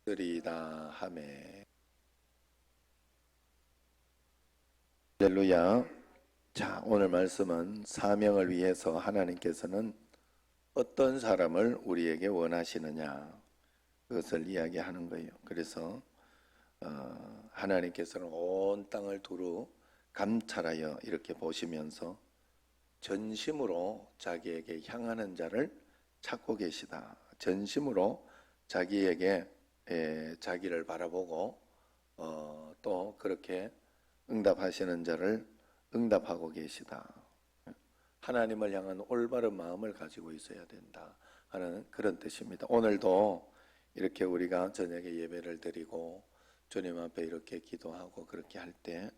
드리다 하매. 할렐루야. 자, 오늘 말씀은 사명을 위해서 하나님께서는 어떤 사람을 우리에게 원하시느냐, 그것을 이야기하는 거예요. 그래서 하나님께서는 온 땅을 두루 감찰하여 이렇게 보시면서 전심으로 자기에게 향하는 자를 찾고 계시다. 전심으로 자기에게 자기를 바라보고 또 그렇게 응답하시는 자를 응답하고 계시다. 하나님을 향한 올바른 마음을 가지고 있어야 된다 하는 그런 뜻입니다. 오늘도 이렇게 우리가 저녁에 예배를 드리고 주님 앞에 이렇게 기도하고 그렇게 할 때,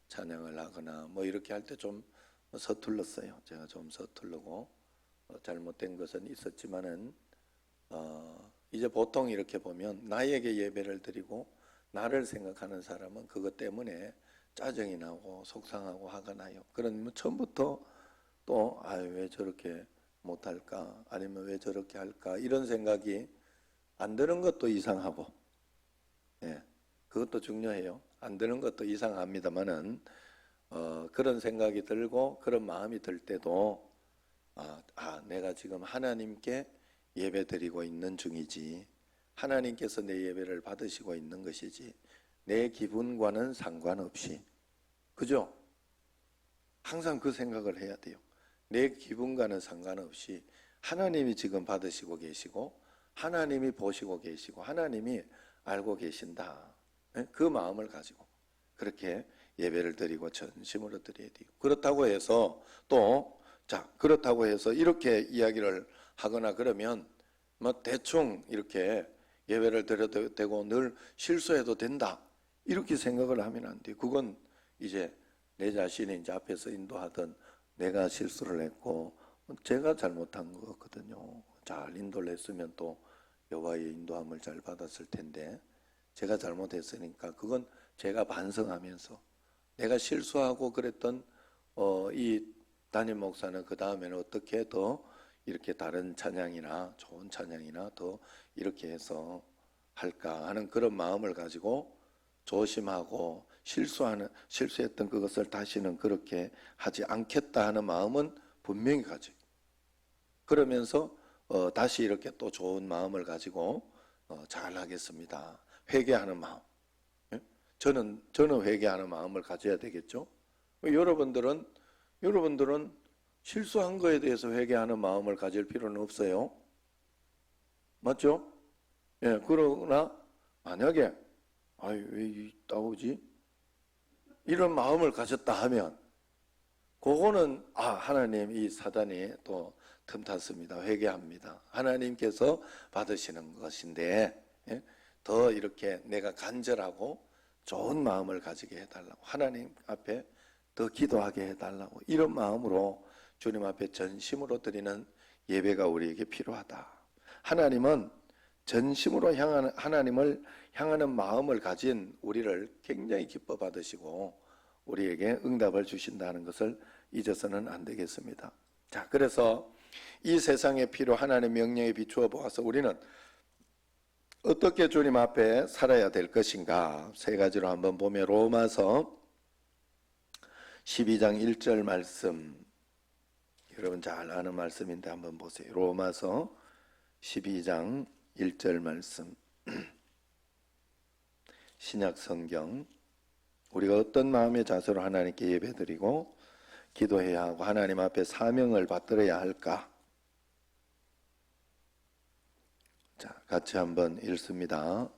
찬양을 하거나 뭐 이렇게 할 때 좀 서툴렀어요. 제가 좀 서툴르고 잘못된 것은 있었지만은 이제 보통 이렇게 보면 나에게 예배를 드리고 나를 생각하는 사람은 그것 때문에 짜증이 나고 속상하고 화가 나요. 그러면 처음부터 또 왜 저렇게 못할까, 아니면 왜 저렇게 할까, 이런 생각이 안 드는 것도 이상하고, 그것도 중요해요. 안 드는 것도 이상합니다만은 그런 생각이 들고 그런 마음이 들 때도 내가 지금 하나님께 예배 드리고 있는 중이지, 하나님께서 내 예배를 받으시고 있는 것이지 내 기분과는 상관없이, 그죠? 항상 그 생각을 해야 돼요. 내 기분과는 상관없이 하나님이 지금 받으시고 계시고 하나님이 보시고 계시고 하나님이 알고 계신다. 그 마음을 가지고 그렇게 예배를 드리고 전심으로 드려야 돼요. 그렇다고 해서 그렇다고 해서 이렇게 이야기를 하거나 그러면 뭐 대충 이렇게 예배를 드려도 되고 늘 실수해도 된다, 이렇게 생각을 하면 안 돼요. 그건 이제 내 자신이 이제 앞에서 인도하던 내가 실수를 했고 제가 잘못한 거거든요. 잘 인도를 했으면 또 여호와의 인도함을 잘 받았을 텐데 제가 잘못했으니까 그건 제가 반성하면서, 내가 실수하고 그랬던 이 담임 목사는 그 다음에는 어떻게 더 이렇게 다른 찬양이나 좋은 찬양이나 더 이렇게 해서 할까 하는 그런 마음을 가지고 조심하고 실수했던 그것을 다시는 그렇게 하지 않겠다 하는 마음은 분명히 가지고, 그러면서 다시 이렇게 또 좋은 마음을 가지고 잘 하겠습니다, 회개하는 마음. 저는 회개하는 마음을 가져야 되겠죠. 여러분들은 실수한 거에 대해서 회개하는 마음을 가질 필요는 없어요. 맞죠? 그러나 만약에 왜 따오지? 이런 마음을 가졌다 하면 그거는 하나님, 이 사단이 또 틈탔습니다, 회개합니다, 하나님께서 받으시는 것인데 더 이렇게 내가 간절하고 좋은 마음을 가지게 해달라고, 하나님 앞에 더 기도하게 해달라고, 이런 마음으로 주님 앞에 전심으로 드리는 예배가 우리에게 필요하다. 하나님은 전심으로 하나님을 향하는 마음을 가진 우리를 굉장히 기뻐 받으시고 우리에게 응답을 주신다는 것을 잊어서는 안 되겠습니다. 자, 그래서 이 세상의 피로 하나님의 명령에 비추어 보아서 우리는 어떻게 주님 앞에 살아야 될 것인가, 세 가지로 한번 보면, 로마서 12장 1절 말씀, 여러분 잘 아는 말씀인데 한번 보세요. 로마서 12장 1절 말씀, 신약 성경. 우리가 어떤 마음의 자세로 하나님께 예배드리고 기도해야 하고 하나님 앞에 사명을 받들어야 할까? 자, 같이 한번 읽습니다.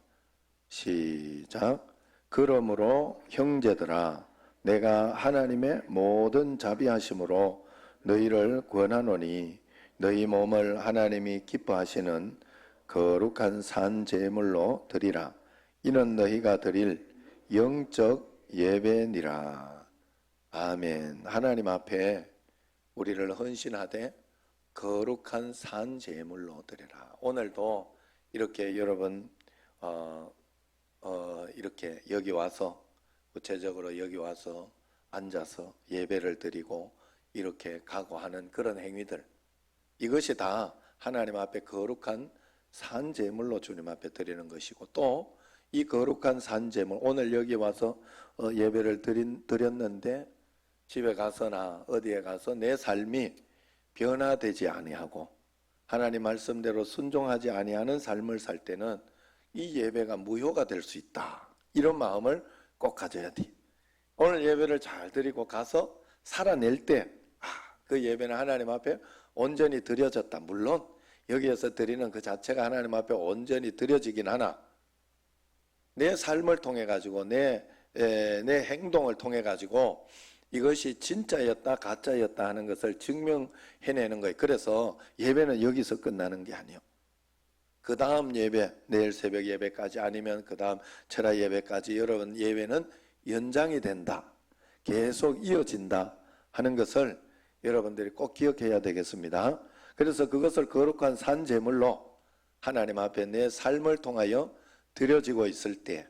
시작. 그러므로 형제들아, 내가 하나님의 모든 자비하심으로 너희를 권하노니 너희 몸을 하나님이 기뻐하시는 거룩한 산 제물로 드리라. 이는 너희가 드릴 영적 예배니라. 아멘. 하나님 앞에 우리를 헌신하되 거룩한 산 제물로 드리라. 오늘도 이렇게 여러분 이렇게 여기 와서, 구체적으로 여기 와서 앉아서 예배를 드리고 이렇게 각오하는 그런 행위들, 이것이 다 하나님 앞에 거룩한 산 제물로 주님 앞에 드리는 것이고, 또 이 거룩한 산 제물, 오늘 여기 와서 예배를 드렸는데 집에 가서나 어디에 가서 내 삶이 변화되지 아니하고 하나님 말씀대로 순종하지 아니하는 삶을 살 때는 이 예배가 무효가 될 수 있다. 이런 마음을 꼭 가져야 돼. 오늘 예배를 잘 드리고 가서 살아낼 때, 그 예배는 하나님 앞에 온전히 드려졌다. 물론 여기에서 드리는 그 자체가 하나님 앞에 온전히 드려지긴 하나, 내 삶을 통해 가지고 내 행동을 통해 가지고 이것이 진짜였다 가짜였다 하는 것을 증명해내는 거예요. 그래서 예배는 여기서 끝나는 게 아니에요. 그 다음 예배, 내일 새벽 예배까지, 아니면 그 다음 철야 예배까지 여러분 예배는 연장이 된다, 계속 이어진다 하는 것을 여러분들이 꼭 기억해야 되겠습니다. 그래서 그것을 거룩한 산 제물로 하나님 앞에 내 삶을 통하여 드려지고 있을 때,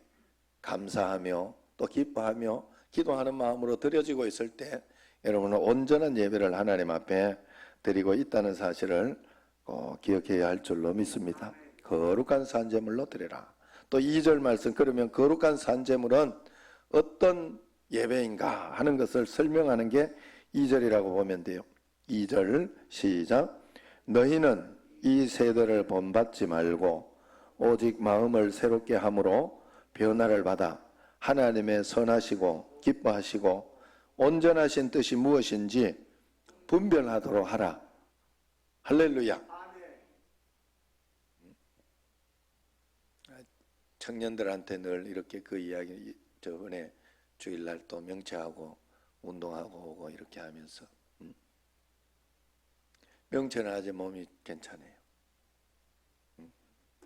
감사하며 또 기뻐하며 기도하는 마음으로 드려지고 있을 때 여러분은 온전한 예배를 하나님 앞에 드리고 있다는 사실을 기억해야 할 줄로 믿습니다. 거룩한 산제물로 드려라. 또 2절 말씀, 그러면 거룩한 산제물은 어떤 예배인가 하는 것을 설명하는 게 2절이라고 보면 돼요. 2절 시작. 너희는 이 세대를 본받지 말고 오직 마음을 새롭게 함으로 변화를 받아 하나님의 선하시고 기뻐하시고 온전하신 뜻이 무엇인지 분별하도록 하라. 할렐루야. 청년들한테 늘 이렇게 그 이야기, 저번에 주일날 또 명체하고 운동하고 오고 이렇게 하면서, 명체는 아직 몸이 괜찮아요.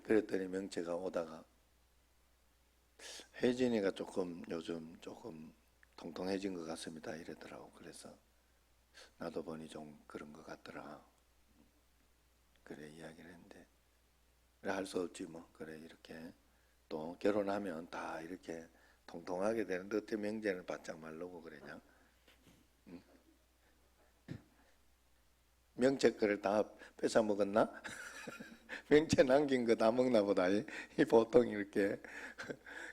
그랬더니 명체가 오다가 혜진이가 요즘 조금 통통해진 것 같습니다 이러더라고. 그래서 나도 보니 좀 그런 것 같더라. 그래 이야기를 했는데, 그래 할 수 없지 뭐. 그래 이렇게 또 결혼하면 다 이렇게 통통하게 되는데 어떻게 명제는 바짝 말르고 그러냐. 명체 거를 다 뺏어 먹었나? 명체 남긴 거 다 먹나 보다. 보통 이렇게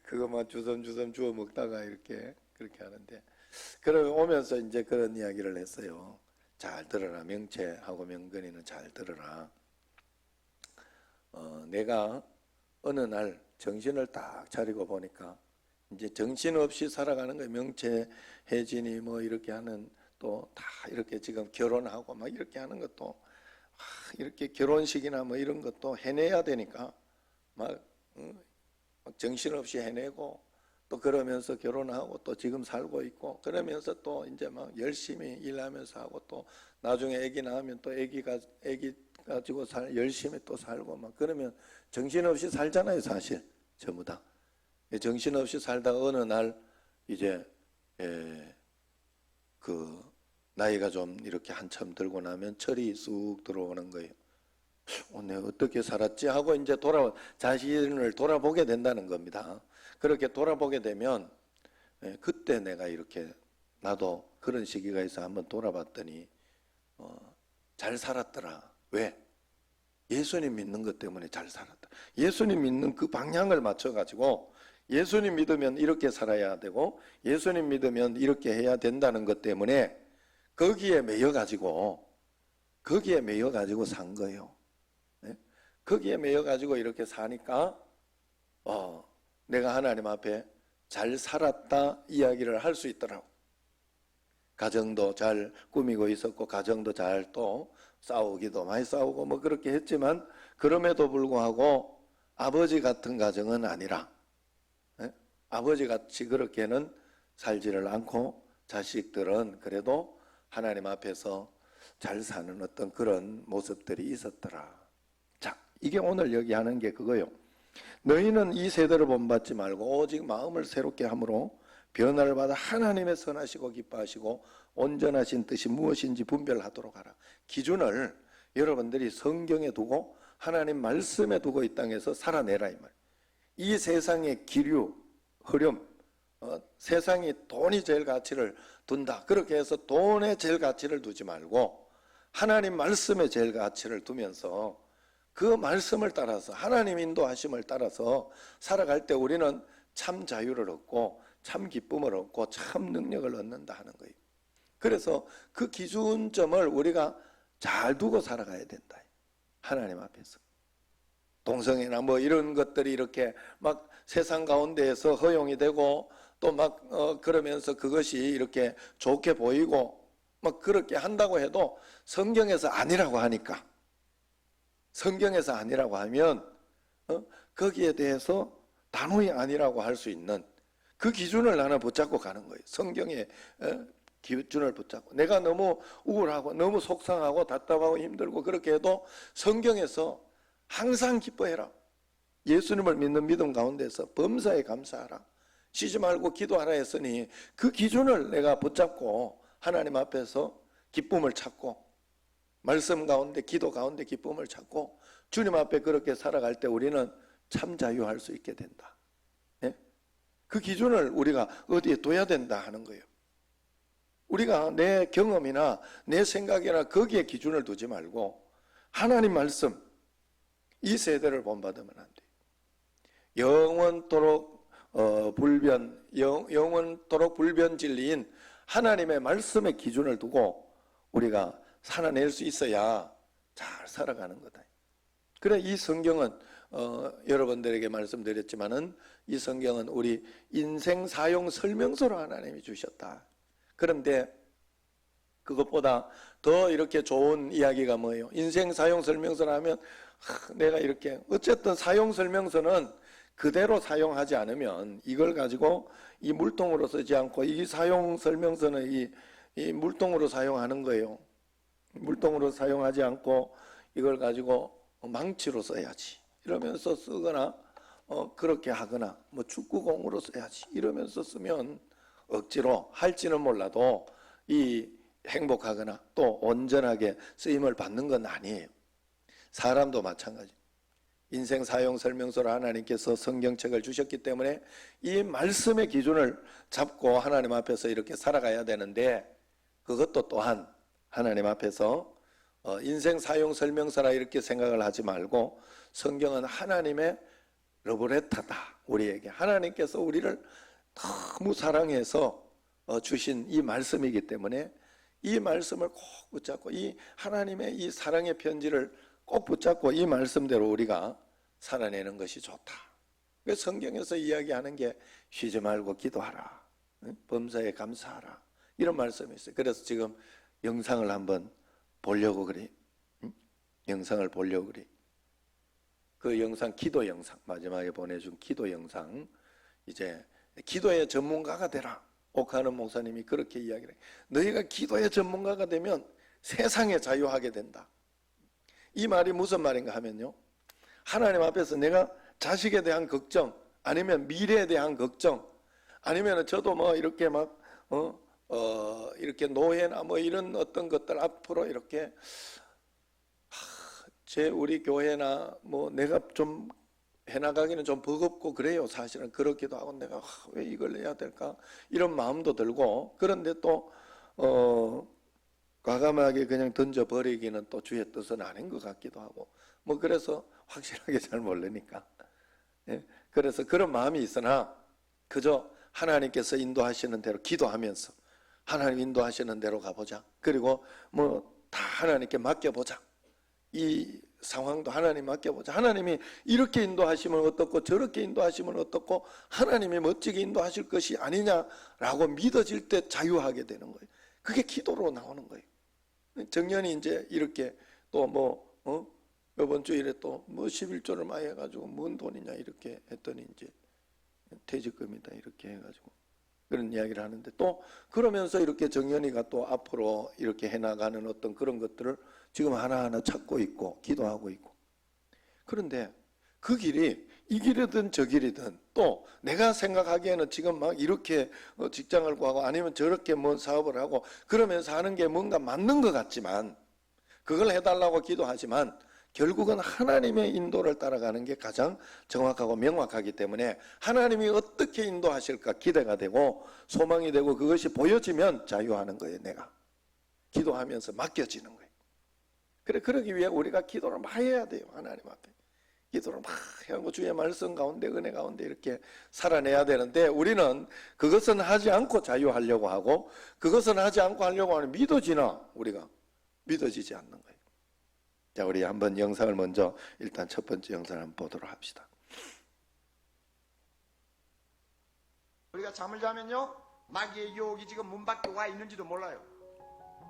그것만 주섬주섬 주워 먹다가 이렇게 그렇게 하는데, 그러면 오면서 이제 그런 이야기를 했어요. 잘 들어라. 명체하고 명근이는 잘 들어라. 내가 어느 날 정신을 딱 차리고 보니까 이제 정신없이 살아가는 거예요. 명체, 혜진이 뭐 이렇게 하는, 또 다 이렇게 지금 결혼하고 막 이렇게 하는 것도, 이렇게 결혼식이나 뭐 이런 것도 해내야 되니까 막 정신없이 해내고, 또 그러면서 결혼하고 또 지금 살고 있고, 그러면서 또 이제 막 열심히 일하면서 하고, 또 나중에 아기 낳으면 또 아기 가지고 열심히 또 살고 막 그러면 정신없이 살잖아요. 사실 전부 다 정신없이 살다가 어느 날 이제 그 나이가 좀 이렇게 한참 들고 나면 철이 쑥 들어오는 거예요. 내가 어떻게 살았지 하고 이제 자신을 돌아보게 된다는 겁니다. 그렇게 돌아보게 되면 그때 내가 이렇게, 나도 그런 시기가 있어 한번 돌아봤더니 잘 살았더라. 왜? 예수님 믿는 것 때문에 잘 살았다. 예수님 믿는 그 방향을 맞춰가지고, 예수님 믿으면 이렇게 살아야 되고 예수님 믿으면 이렇게 해야 된다는 것 때문에 거기에 매여가지고 산 거예요. 거기에 매여가지고 이렇게 사니까 내가 하나님 앞에 잘 살았다 이야기를 할 수 있더라고. 가정도 잘 꾸미고 있었고, 가정도 잘 또 싸우기도 많이 싸우고 뭐 그렇게 했지만, 그럼에도 불구하고 아버지 같은 가정은 아니라, 아버지같이 그렇게는 살지를 않고 자식들은 그래도 하나님 앞에서 잘 사는 어떤 그런 모습들이 있었더라. 자, 이게 오늘 여기 하는 게 그거예요. 너희는 이 세대를 본받지 말고 오직 마음을 새롭게 함으로 변화를 받아 하나님의 선하시고 기뻐하시고 온전하신 뜻이 무엇인지 분별하도록 하라. 기준을 여러분들이 성경에 두고 하나님 말씀에 두고 이 땅에서 살아내라 이 말. 이 세상의 기류, 흐름, 세상이 돈이 제일 가치를 둔다. 그렇게 해서 돈에 제일 가치를 두지 말고 하나님 말씀에 제일 가치를 두면서 그 말씀을 따라서 하나님 인도하심을 따라서 살아갈 때 우리는 참 자유를 얻고 참 기쁨을 얻고 참 능력을 얻는다 하는 거예요. 그래서 그 기준점을 우리가 잘 두고 살아가야 된다. 하나님 앞에서. 동성애나 뭐 이런 것들이 이렇게 막 세상 가운데에서 허용이 되고 또 막 그러면서 그것이 이렇게 좋게 보이고 막 그렇게 한다고 해도 성경에서 아니라고 하니까, 성경에서 아니라고 하면 거기에 대해서 단호히 아니라고 할 수 있는 그 기준을 나는 붙잡고 가는 거예요. 성경의 기준을 붙잡고. 내가 너무 우울하고 너무 속상하고 답답하고 힘들고 그렇게 해도 성경에서 항상 기뻐해라. 예수님을 믿는 믿음 가운데서 범사에 감사하라. 쉬지 말고 기도하라 했으니 그 기준을 내가 붙잡고 하나님 앞에서 기쁨을 찾고 말씀 가운데 기도 가운데 기쁨을 찾고 주님 앞에 그렇게 살아갈 때 우리는 참 자유할 수 있게 된다. 네? 그 기준을 우리가 어디에 둬야 된다 하는 거예요. 우리가 내 경험이나 내 생각이나 거기에 기준을 두지 말고 하나님 말씀, 이 세대를 본받으면 안 돼요. 영원토록 영원토록 불변 진리인 하나님의 말씀의 기준을 두고 우리가 살아낼 수 있어야 잘 살아가는 거다. 그래 이 성경은 여러분들에게 말씀드렸지만은 이 성경은 우리 인생 사용 설명서로 하나님이 주셨다. 그런데 그것보다 더 이렇게 좋은 이야기가 뭐예요? 인생 사용 설명서를 하면 내가 이렇게 어쨌든 사용 설명서는 그대로 사용하지 않으면 이걸 가지고 이 물통으로 쓰지 않고 이 사용 설명서는 이 물통으로 사용하는 거예요. 물통으로 사용하지 않고 이걸 가지고 망치로 써야지 이러면서 쓰거나 그렇게 하거나 뭐 축구공으로 써야지 이러면서 쓰면 억지로 할지는 몰라도 이 행복하거나 또 온전하게 쓰임을 받는 건 아니에요. 사람도 마찬가지. 인생 사용 설명서로 하나님께서 성경책을 주셨기 때문에 이 말씀의 기준을 잡고 하나님 앞에서 이렇게 살아가야 되는데 그것도 또한 하나님 앞에서 인생 사용 설명서라 이렇게 생각을 하지 말고 성경은 하나님의 러브레터다. 우리에게 하나님께서 우리를 너무 사랑해서 주신 이 말씀이기 때문에 이 말씀을 꼭 붙잡고 이 하나님의 이 사랑의 편지를 꼭 붙잡고 이 말씀대로 우리가 살아내는 것이 좋다. 성경에서 이야기하는 게 쉬지 말고 기도하라, 범사에 감사하라 이런 말씀이 있어요. 그래서 지금 영상을 한번 보려고 그래. 영상을 보려고 그래. 그 영상 기도 영상 마지막에 보내준 기도 영상 이제 기도의 전문가가 되라. 옥하는 목사님이 그렇게 이야기를 해요. 너희가 기도의 전문가가 되면 세상에 자유하게 된다. 이 말이 무슨 말인가 하면요. 하나님 앞에서 내가 자식에 대한 걱정 아니면 미래에 대한 걱정 아니면 저도 뭐 이렇게 막 이렇게 노예나 뭐 이런 어떤 것들 앞으로 이렇게 우리 교회나 뭐 내가 좀 해나가기는 좀 버겁고 그래요. 사실은 그렇기도 하고 내가 왜 이걸 해야 될까 이런 마음도 들고 그런데 또 과감하게 그냥 던져버리기는 또 주의 뜻은 아닌 것 같기도 하고 뭐 그래서 확실하게 잘 모르니까 그래서 그런 마음이 있으나 그저 하나님께서 인도하시는 대로 기도하면서 하나님 인도하시는 대로 가보자. 그리고 뭐 다 하나님께 맡겨보자. 이 상황도 하나님 맡겨보자. 하나님이 이렇게 인도하시면 어떻고 저렇게 인도하시면 어떻고 하나님이 멋지게 인도하실 것이 아니냐라고 믿어질 때 자유하게 되는 거예요. 그게 기도로 나오는 거예요. 정년이 이제 이렇게 또 뭐 이번 주일에 또 뭐 11조를 많이 해가지고 뭔 돈이냐 이렇게 했더니 이제 퇴직금이다 이렇게 해가지고 그런 이야기를 하는데 또 그러면서 이렇게 정연이가 또 앞으로 이렇게 해나가는 어떤 그런 것들을 지금 하나하나 찾고 있고 기도하고 있고 그런데 그 길이 이 길이든 저 길이든 또 내가 생각하기에는 지금 막 이렇게 직장을 구하고 아니면 저렇게 뭔 사업을 하고 그러면서 하는 게 뭔가 맞는 것 같지만 그걸 해달라고 기도하지만 결국은 하나님의 인도를 따라가는 게 가장 정확하고 명확하기 때문에 하나님이 어떻게 인도하실까 기대가 되고 소망이 되고 그것이 보여지면 자유하는 거예요. 내가 기도하면서 맡겨지는 거예요. 그러기 위해 우리가 기도를 막 해야 돼요. 하나님 앞에 기도를 막 하고 주의 말씀 가운데 은혜 가운데 이렇게 살아내야 되는데, 우리는 그것은 하지 않고 자유하려고 하고, 그것은 하지 않고 하려고 하면 믿어지나? 우리가 믿어지지 않는 거예요. 자, 우리 한번 영상을 먼저, 일단 첫 번째 영상을 한번 보도록 합시다. 우리가 잠을 자면요, 마귀의 유혹이 지금 문 밖에 와 있는지도 몰라요.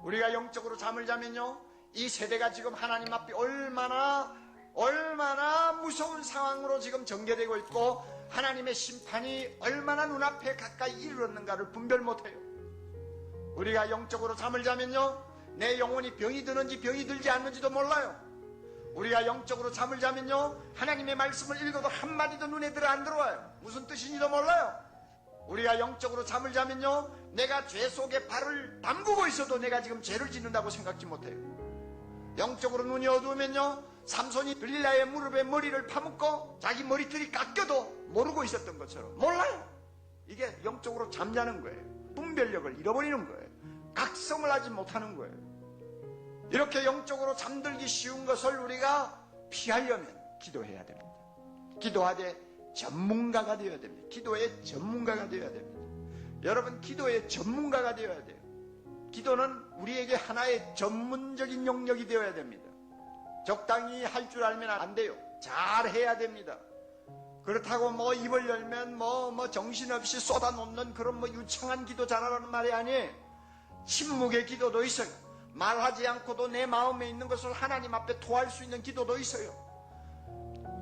우리가 영적으로 잠을 자면요, 이 세대가 지금 하나님 앞에 얼마나 무서운 상황으로 지금 전개되고 있고, 하나님의 심판이 얼마나 눈앞에 가까이 이르렀는가를 분별 못해요. 우리가 영적으로 잠을 자면요, 내 영혼이 병이 드는지 병이 들지 않는지도 몰라요. 우리가 영적으로 잠을 자면요, 하나님의 말씀을 읽어도 한마디도 눈에 안 들어와요. 무슨 뜻인지도 몰라요. 우리가 영적으로 잠을 자면요, 내가 죄 속에 발을 담그고 있어도 내가 지금 죄를 짓는다고 생각지 못해요. 영적으로 눈이 어두우면요, 삼손이 들릴라의 무릎에 머리를 파묻고 자기 머리털이 깎여도 모르고 있었던 것처럼 몰라요. 이게 영적으로 잠자는 거예요. 분별력을 잃어버리는 거예요. 각성을 하지 못하는 거예요. 이렇게 영적으로 잠들기 쉬운 것을 우리가 피하려면 기도해야 됩니다. 기도하되 전문가가 되어야 됩니다. 기도의 전문가가 되어야 됩니다. 여러분, 기도의 전문가가 되어야 돼요. 기도는 우리에게 하나의 전문적인 영역이 되어야 됩니다. 적당히 할 줄 알면 안 돼요. 잘 해야 됩니다. 그렇다고 뭐 입을 열면 뭐 정신없이 쏟아놓는 그런 뭐 유창한 기도 잘하라는 말이 아니에요. 침묵의 기도도 있어요. 말하지 않고도 내 마음에 있는 것을 하나님 앞에 토할 수 있는 기도도 있어요.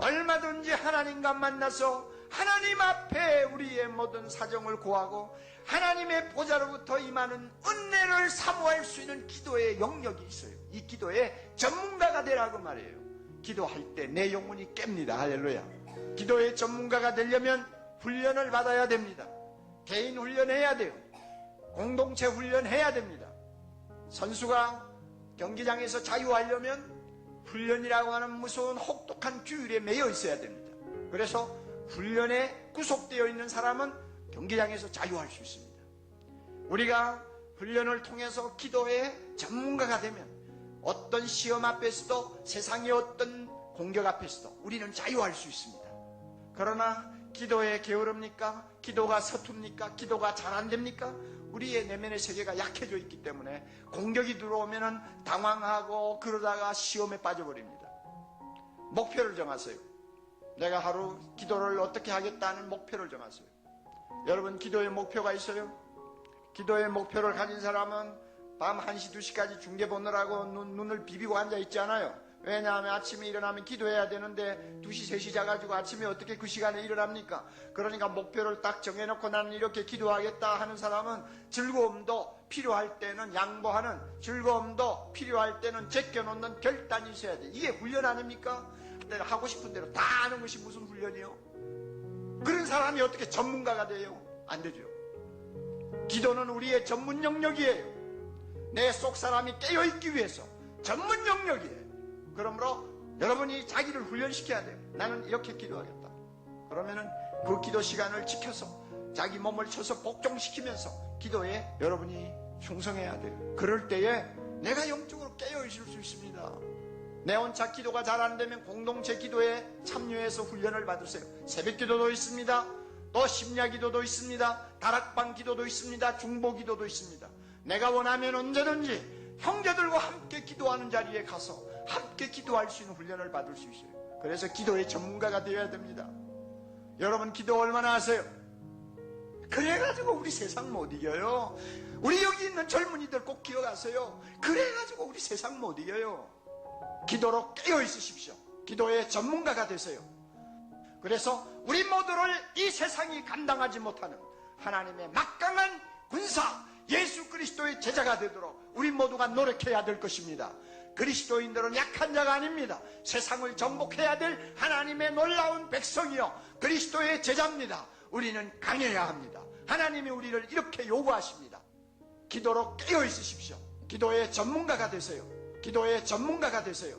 얼마든지 하나님과 만나서 하나님 앞에 우리의 모든 사정을 고하고 하나님의 보좌로부터 임하는 은혜를 사모할 수 있는 기도의 영역이 있어요. 이 기도의 전문가가 되라고 말이에요. 기도할 때 내 영혼이 깹니다. 할렐루야. 기도의 전문가가 되려면 훈련을 받아야 됩니다. 개인 훈련해야 돼요. 공동체 훈련해야 됩니다. 선수가 경기장에서 자유하려면 훈련이라고 하는 무서운 혹독한 규율에 매여 있어야 됩니다. 그래서 훈련에 구속되어 있는 사람은 경기장에서 자유할 수 있습니다. 우리가 훈련을 통해서 기도의 전문가가 되면 어떤 시험 앞에서도, 세상의 어떤 공격 앞에서도 우리는 자유할 수 있습니다. 그러나 기도에 게으릅니까? 기도가 서툽니까? 기도가 잘 안 됩니까? 우리의 내면의 세계가 약해져 있기 때문에 공격이 들어오면 당황하고 그러다가 시험에 빠져버립니다. 목표를 정하세요. 내가 하루 기도를 어떻게 하겠다는 목표를 정하세요. 여러분, 기도의 목표가 있어요? 기도의 목표를 가진 사람은 밤 1시, 2시까지 중계 보느라고 눈을 비비고 앉아있지 않아요. 왜냐하면 아침에 일어나면 기도해야 되는데 2시, 3시 자가지고 아침에 어떻게 그 시간에 일어납니까? 그러니까 목표를 딱 정해놓고 나는 이렇게 기도하겠다 하는 사람은 즐거움도 필요할 때는 양보하는, 즐거움도 필요할 때는 제껴놓는 결단이 있어야 돼. 이게 훈련 아닙니까? 내가 하고 싶은 대로 다 하는 것이 무슨 훈련이요? 그런 사람이 어떻게 전문가가 돼요? 안 되죠. 기도는 우리의 전문 영역이에요. 내 속 사람이 깨어있기 위해서 전문 영역이에요. 그러므로 여러분이 자기를 훈련시켜야 돼요. 나는 이렇게 기도하겠다. 그러면은 그 기도 시간을 지켜서 자기 몸을 쳐서 복종시키면서 기도에 여러분이 충성해야 돼요. 그럴 때에 내가 영적으로 깨어있을 수 있습니다. 내 혼자 기도가 잘 안 되면 공동체 기도에 참여해서 훈련을 받으세요. 새벽 기도도 있습니다. 또 심야 기도도 있습니다. 다락방 기도도 있습니다. 중보 기도도 있습니다. 내가 원하면 언제든지 형제들과 함께 기도하는 자리에 가서 함께 기도할 수 있는 훈련을 받을 수 있어요. 그래서 기도의 전문가가 되어야 됩니다. 여러분, 기도 얼마나 하세요? 그래가지고 우리 세상 못 이겨요. 우리 여기 있는 젊은이들 꼭 기억하세요. 그래가지고 우리 세상 못 이겨요. 기도로 깨어 있으십시오. 기도의 전문가가 되세요. 그래서 우리 모두를 이 세상이 감당하지 못하는 하나님의 막강한 군사 예수 그리스도의 제자가 되도록 우리 모두가 노력해야 될 것입니다. 그리스도인들은 약한 자가 아닙니다. 세상을 정복해야 될 하나님의 놀라운 백성이요 그리스도의 제자입니다. 우리는 강해야 합니다. 하나님이 우리를 이렇게 요구하십니다. 기도로 깨어 있으십시오. 기도의 전문가가 되세요. 기도의 전문가가 되세요.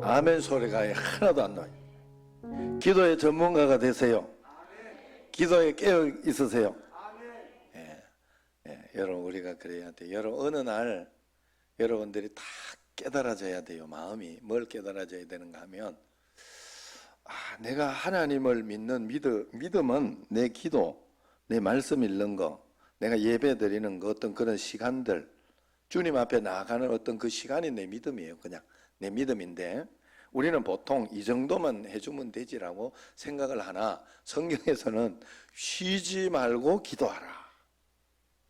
아멘 소리가 하나도 안 나요. 기도의 전문가가 되세요. 기도에 깨어 있으세요. 여러분, 우리가 그래야 돼요. 여러분, 어느 날 여러분들이 다 깨달아져야 돼요. 마음이 뭘 깨달아져야 되는가 하면 내가 하나님을 믿는 믿음은 내 기도, 내 말씀 읽는 거, 내가 예배 드리는 거, 어떤 그런 시간들, 주님 앞에 나아가는 어떤 그 시간이 내 믿음이에요. 그냥 내 믿음인데 우리는 보통 이 정도만 해주면 되지라고 생각을 하나, 성경에서는 쉬지 말고 기도하라.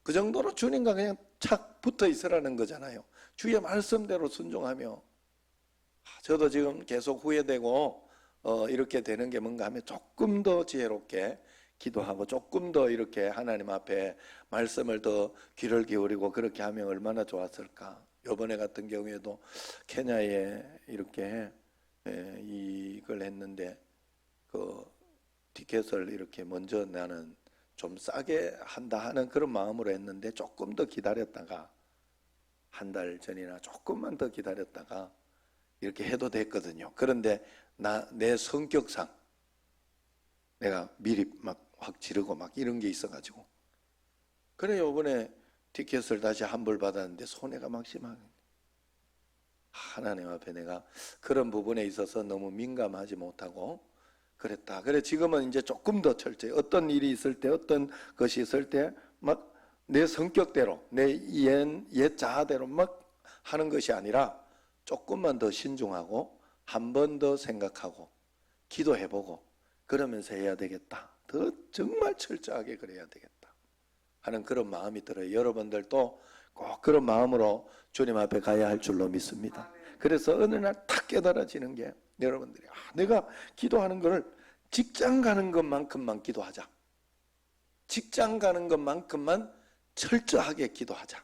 그 정도로 주님과 그냥 착 붙어 있으라는 거잖아요. 주의 말씀대로 순종하며. 저도 지금 계속 후회되고 이렇게 되는 게 뭔가 하면 조금 더 지혜롭게 기도하고 조금 더 이렇게 하나님 앞에 말씀을 더 귀를 기울이고 그렇게 하면 얼마나 좋았을까. 이번에 같은 경우에도 케냐에 이렇게 이걸 했는데 그 티켓을 이렇게 먼저 나는 좀 싸게 한다 하는 그런 마음으로 했는데 조금 더 기다렸다가 한 달 전이나 조금만 더 기다렸다가 이렇게 해도 됐거든요. 그런데 내 성격상 내가 미리 막 확 지르고 막 이런 게 있어가지고 그래 요번에 티켓을 다시 환불받았는데 손해가 막 심하게. 하나님 앞에 내가 그런 부분에 있어서 너무 민감하지 못하고 그랬다. 그래 지금은 이제 조금 더 철저히 어떤 일이 있을 때 어떤 것이 있을 때 막 내 성격대로 내 옛 자아대로 막 하는 것이 아니라 조금만 더 신중하고 한 번 더 생각하고 기도해보고 그러면서 해야 되겠다. 더 정말 철저하게 그래야 되겠다 하는 그런 마음이 들어요. 여러분들도 꼭 그런 마음으로 주님 앞에 가야 할 줄로 믿습니다. 그래서 어느 날 탁 깨달아지는 게 여러분들이 내가 기도하는 걸 직장 가는 것만큼만 기도하자. 직장 가는 것만큼만 철저하게 기도하자.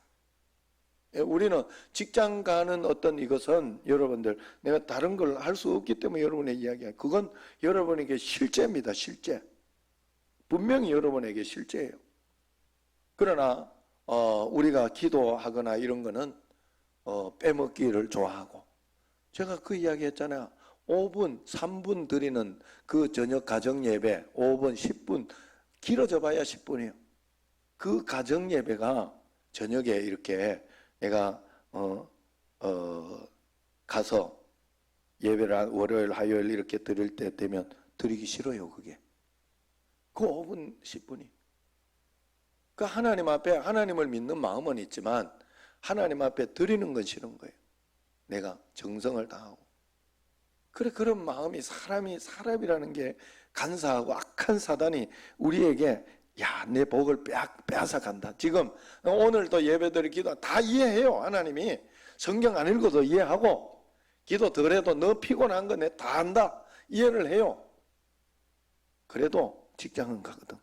우리는 직장 가는 어떤 이것은 여러분들 내가 다른 걸 할 수 없기 때문에 여러분의 이야기야. 그건 여러분에게 실제입니다. 실제. 분명히 여러분에게 실제예요. 그러나 우리가 기도하거나 이런 거는 빼먹기를 좋아하고 제가 그 이야기 했잖아요. 5분, 3분 드리는 그 저녁 가정 예배 5분, 10분 길어져 봐야 10분이에요. 그 가정 예배가 저녁에 이렇게 내가 가서 예배를 월요일, 화요일 이렇게 드릴 때 되면 드리기 싫어요. 그게 그 5분, 10분이 그 하나님 앞에 하나님을 믿는 마음은 있지만 하나님 앞에 드리는 건 싫은 거예요. 내가 정성을 다하고 그래 그런 마음이 사람이라는 게 간사하고 악한 사단이 우리에게 내 복을 빼앗아간다. 지금 오늘도 예배드릴 기도 다 이해해요. 하나님이 성경 안 읽어도 이해하고 기도 덜 해도 너 피곤한 거 내 다 안다. 이해를 해요. 그래도 직장은 가거든.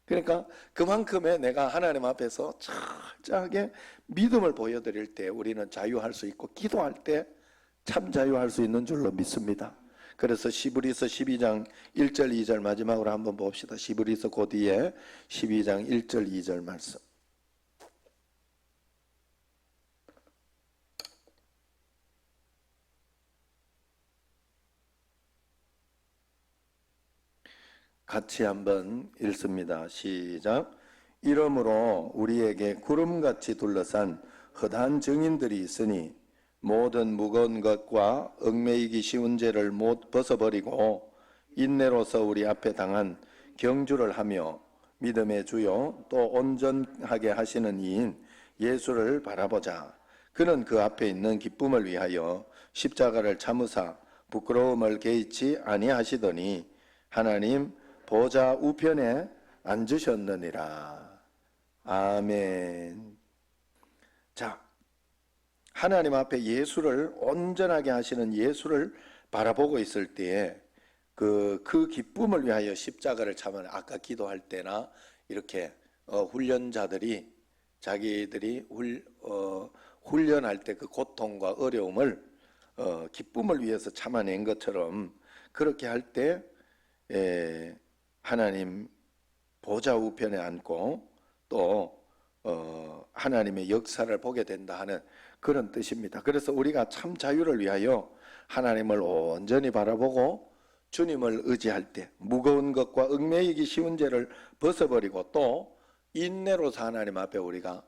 그러니까 그만큼의 내가 하나님 앞에서 철저하게 믿음을 보여드릴 때 우리는 자유할 수 있고 기도할 때 참 자유할 수 있는 줄로 믿습니다. 그래서 시브리서 12장 1절 2절 마지막으로 한번 봅시다. 시브리서 그 뒤에 12장 1절 2절 말씀. 같이 한번 읽습니다. 시작. 이러므로 우리에게 구름같이 둘러싼 허다한 증인들이 있으니 모든 무거운 것과 얽매이기 쉬운 죄를 못 벗어버리고 인내로서 우리 앞에 당한 경주를 하며 믿음의 주요 또 온전하게 하시는 이인 예수를 바라보자. 그는 그 앞에 있는 기쁨을 위하여 십자가를 참으사 부끄러움을 개의치 아니하시더니 하나님 보좌 우편에 앉으셨느니라. 아멘. 자, 하나님 앞에 예수를 온전하게 하시는 예수를 바라보고 있을 때에 그 기쁨을 위하여 십자가를 참은 아까 기도할 때나 이렇게 훈련자들이 자기들이 훈련할 때 그 고통과 어려움을 기쁨을 위해서 참아낸 것처럼 그렇게 할 때 하나님 보좌 우편에 앉고 또 하나님의 역사를 보게 된다 하는 그런 뜻입니다. 그래서 우리가 참 자유를 위하여 하나님을 온전히 바라보고 주님을 의지할 때 무거운 것과 얽매이기 쉬운 죄를 벗어버리고 또 인내로서 하나님 앞에 우리가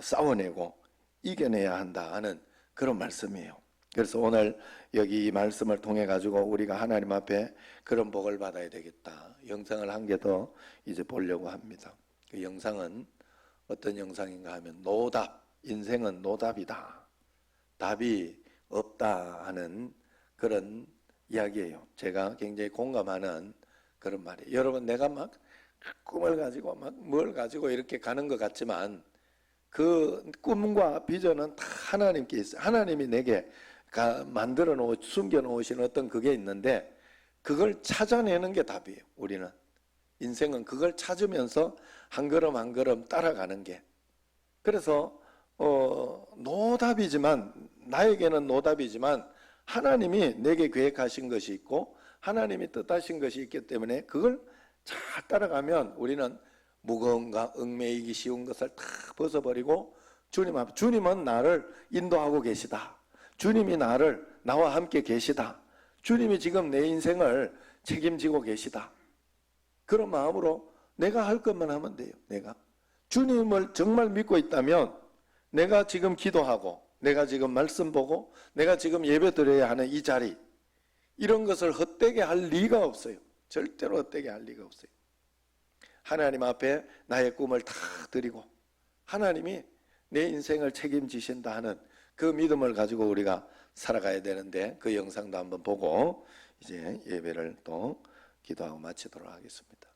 싸워내고 이겨내야 한다 하는 그런 말씀이에요. 그래서 오늘 여기 이 말씀을 통해 가지고 우리가 하나님 앞에 그런 복을 받아야 되겠다. 영상을 한 개 더 이제 보려고 합니다. 그 영상은 어떤 영상인가 하면 노답, 인생은 노답이다. 답이 없다 하는 그런 이야기예요. 제가 굉장히 공감하는 그런 말이에요. 여러분, 내가 막 꿈을 가지고 막 뭘 가지고 이렇게 가는 것 같지만 그 꿈과 비전은 다 하나님께 있어요. 하나님이 내게 만들어 놓으 숨겨 놓으신 어떤 그게 있는데 그걸 찾아내는 게 답이에요. 우리는 인생은 그걸 찾으면서 한 걸음 한 걸음 따라가는 게. 그래서 노답이지만, 나에게는 노답이지만 하나님이 내게 계획하신 것이 있고 하나님이 뜻하신 것이 있기 때문에 그걸 잘 따라가면 우리는 무거움과 얽매이기 쉬운 것을 다 벗어버리고 주님은 나를 인도하고 계시다. 주님이 나와 함께 계시다. 주님이 지금 내 인생을 책임지고 계시다. 그런 마음으로 내가 할 것만 하면 돼요. 내가 주님을 정말 믿고 있다면 내가 지금 기도하고 내가 지금 말씀 보고 내가 지금 예배 드려야 하는 이 자리, 이런 것을 헛되게 할 리가 없어요. 절대로 헛되게 할 리가 없어요. 하나님 앞에 나의 꿈을 다 드리고 하나님이 내 인생을 책임지신다 하는 그 믿음을 가지고 우리가 살아가야 되는데, 그 영상도 한번 보고 이제 예배를 또 기도하고 마치도록 하겠습니다.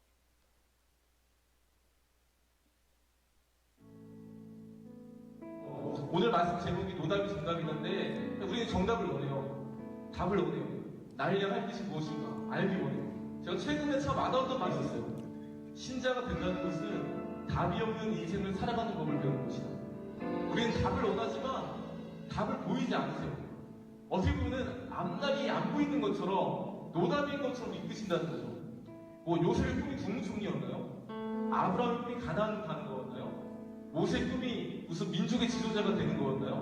오늘 말씀 제목이 노답이 정답이던데 우리는 정답을 원해요. 답을 원해요. 나를 향한 뜻이 무엇인가 알기 원해요. 제가 최근에 참 와닿았던 말이 있어요. 신자가 된다는 것은 답이 없는 인생을 살아가는 법을 배우는 것이다. 우리는 답을 원하지만 답을 보이지 않으세요. 어떻게 보면 앞날이 안 보이는 것처럼 노답인 것처럼 이끄신다는 거죠. 뭐 요셉의 꿈이 국무총리였나요? 아브라함의 꿈이 가나안을 가는 거였나요? 모세의 꿈이 무슨 민족의 지도자가 되는 거였나요?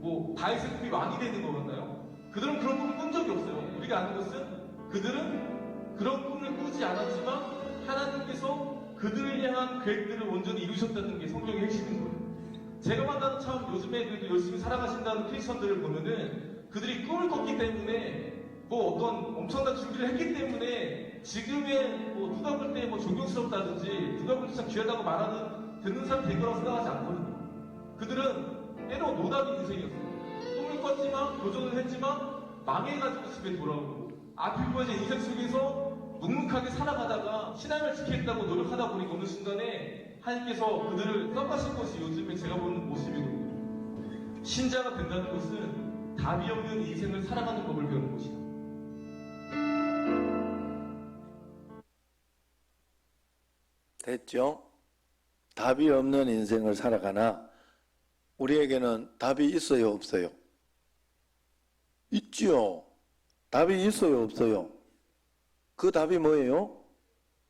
뭐 다윗의 꿈이 왕이 되는 거였나요? 그들은 그런 꿈을 꾼 적이 없어요. 우리가 아는 것은 그들은 그런 꿈을 꾸지 않았지만 하나님께서 그들을 향한 계획들을 온전히 이루셨다는 게 성경의 핵심인 거예요. 제가 만나는 참 요즘에 그래도 열심히 살아가신다는 크리스천들을 보면은 그들이 꿈을 꿨기 때문에 뭐 어떤 엄청난 준비를 했기 때문에 지금의 뭐 누가 볼 때 뭐 존경스럽다든지 누가 볼 때 참 귀하다고 말하는 듣는 사람 된 거라고 생각하지 않거든요. 그들은 때로 노답인 인생이었어요. 꿈을 꿨지만 도전을 했지만 망해가지고 집에 돌아오고 앞이 보여진 인생 속에서 묵묵하게 살아가다가 신앙을 지키겠다고 노력하다 보니까 어느 순간에 하나님께서 그들을 썩하신 것이 요즘에 제가 보는 모습이거든요. 신자가 된다는 것은 답이 없는 인생을 살아가는 법을 배우는 것이다. 됐죠? 답이 없는 인생을 살아가나 우리에게는 답이 있어요, 없어요? 있지요. 답이 있어요, 없어요? 그 답이 뭐예요?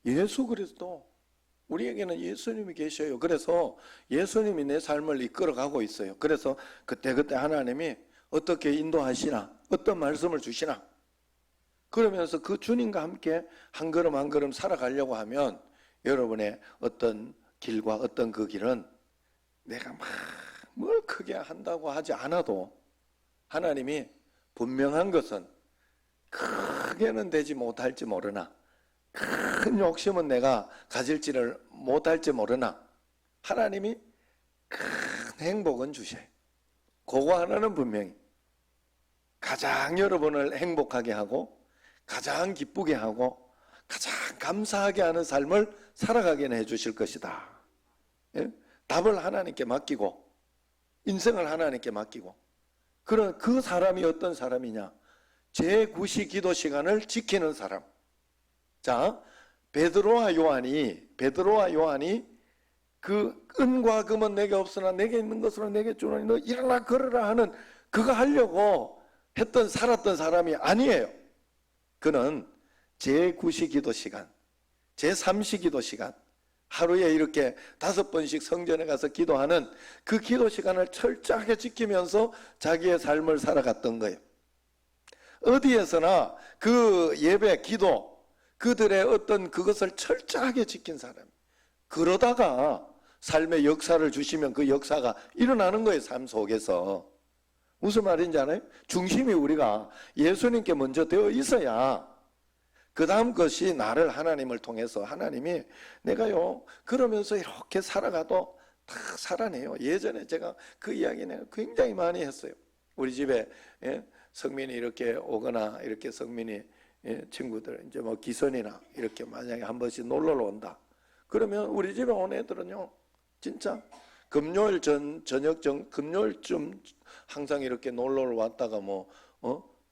예수 그리스도. 우리에게는 예수님이 계셔요. 그래서 예수님이 내 삶을 이끌어가고 있어요. 그래서 그때그때 하나님이 어떻게 인도하시나, 어떤 말씀을 주시나, 그러면서 그 주님과 함께 한 걸음 한 걸음 살아가려고 하면 여러분의 어떤 길과 어떤 그 길은 내가 막 뭘 크게 한다고 하지 않아도 하나님이 분명한 것은 크게는 되지 못할지 모르나, 큰 욕심은 내가 가질지를 못할지 모르나 하나님이 큰 행복은 주셔요. 그거 하나는 분명히 가장 여러분을 행복하게 하고 가장 기쁘게 하고 가장 감사하게 하는 삶을 살아가게 해주실 것이다. 예? 답을 하나님께 맡기고 인생을 하나님께 맡기고, 그런 그 사람이 어떤 사람이냐? 제9시 기도 시간을 지키는 사람. 자, 베드로와 요한이 그 은과 금은 내게 없으나 내게 있는 것으로 내게 주노니 너 일어나 걸으라 하는 그거 하려고 살았던 사람이 아니에요. 그는 제9시 기도 시간, 제3시 기도 시간, 하루에 이렇게 5번씩 성전에 가서 기도하는 그 기도 시간을 철저하게 지키면서 자기의 삶을 살아갔던 거예요. 어디에서나 그 예배, 기도, 그들의 어떤 그것을 철저하게 지킨 사람. 그러다가 삶의 역사를 주시면 그 역사가 일어나는 거예요. 삶 속에서. 무슨 말인지 알아요? 중심이 우리가 예수님께 먼저 되어 있어야 그 다음 것이 나를 하나님을 통해서 하나님이 내가요 그러면서 이렇게 살아가도 다 살아내요. 예전에 제가 그 이야기는 굉장히 많이 했어요. 우리 집에 성민이 이렇게 오거나 이렇게 성민이 친구들 이제 뭐 기선이나 이렇게 만약에 한 번씩 놀러 온다. 그러면 우리 집에 온 애들은요 진짜 금요일 금요일쯤 항상 이렇게 놀러 왔다가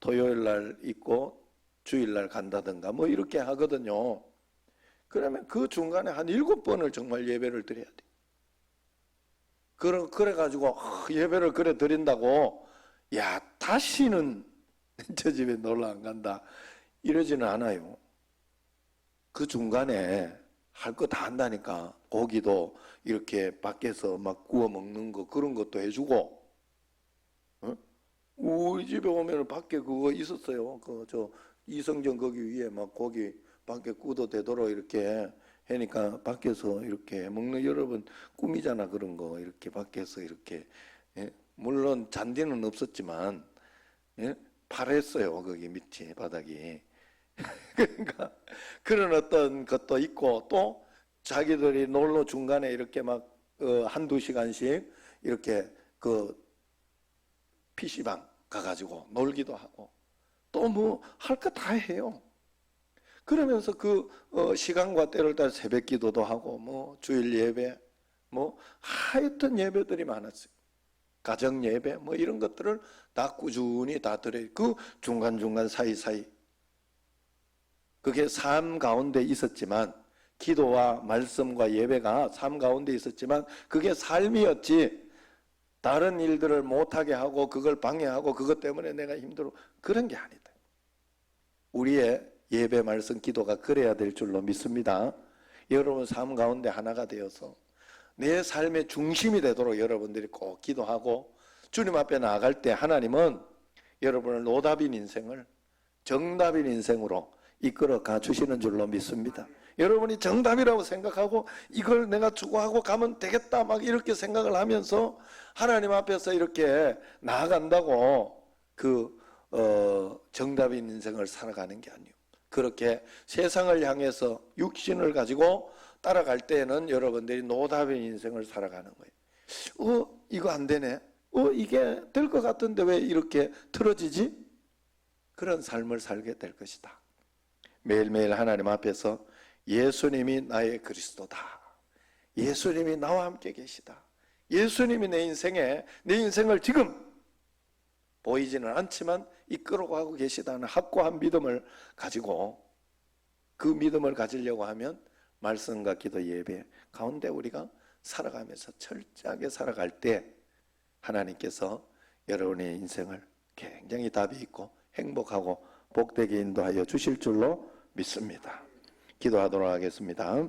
토요일 날 있고 주일 날 간다든가 뭐 이렇게 하거든요. 그러면 그 중간에 한 7번을 정말 예배를 드려야 돼. 그래가지고 예배를 그래 드린다고 야 다시는 저 집에 놀러 안 간다 이러지는 않아요. 그 중간에 할 거 다 한다니까. 고기도 이렇게 밖에서 막 구워 먹는 거 그런 것도 해주고. 우리 집에 오면 밖에 그거 있었어요. 저 이성정 거기 위에 막 고기 밖에 구워도 되도록 이렇게 하니까 밖에서 이렇게 먹는 여러분 꿈이잖아. 그런 거 이렇게 밖에서 이렇게 물론 잔디는 없었지만 파랬어요. 거기 밑에 바닥이. 그러니까 그런 어떤 것도 있고 또 자기들이 놀러 중간에 이렇게 막 한두 시간씩 이렇게 그 PC방 가가지고 놀기도 하고 또 뭐 할 거 다 해요. 그러면서 그 시간과 때를 따라 새벽 기도도 하고 뭐 주일 예배 뭐 하여튼 예배들이 많았어요. 가정 예배 뭐 이런 것들을 다 꾸준히 다 드려요. 그 중간중간 사이사이 그게 삶 가운데 있었지만 기도와 말씀과 예배가 삶 가운데 있었지만 그게 삶이었지 다른 일들을 못하게 하고 그걸 방해하고 그것 때문에 내가 힘들어 그런 게 아니다. 우리의 예배 말씀 기도가 그래야 될 줄로 믿습니다. 여러분 삶 가운데 하나가 되어서 내 삶의 중심이 되도록 여러분들이 꼭 기도하고 주님 앞에 나아갈 때 하나님은 여러분을 노답인 인생을 정답인 인생으로 이끌어 가 주시는 줄로 믿습니다. 여러분이 정답이라고 생각하고 이걸 내가 추구하고 가면 되겠다 막 이렇게 생각을 하면서 하나님 앞에서 이렇게 나아간다고 정답인 인생을 살아가는 게 아니에요. 그렇게 세상을 향해서 육신을 가지고 따라갈 때에는 여러분들이 노답인 인생을 살아가는 거예요. 이거 안 되네. 이게 될 것 같은데 왜 이렇게 틀어지지? 그런 삶을 살게 될 것이다. 매일매일 하나님 앞에서 예수님이 나의 그리스도다. 예수님이 나와 함께 계시다. 예수님이 내 인생을 지금 보이지는 않지만 이끌어가고 계시다는 확고한 믿음을 가지고 그 믿음을 가지려고 하면 말씀과 기도 예배 가운데 우리가 살아가면서 철저하게 살아갈 때 하나님께서 여러분의 인생을 굉장히 답이 있고 행복하고 복되게 인도하여 주실 줄로 믿습니다. 기도하도록 하겠습니다.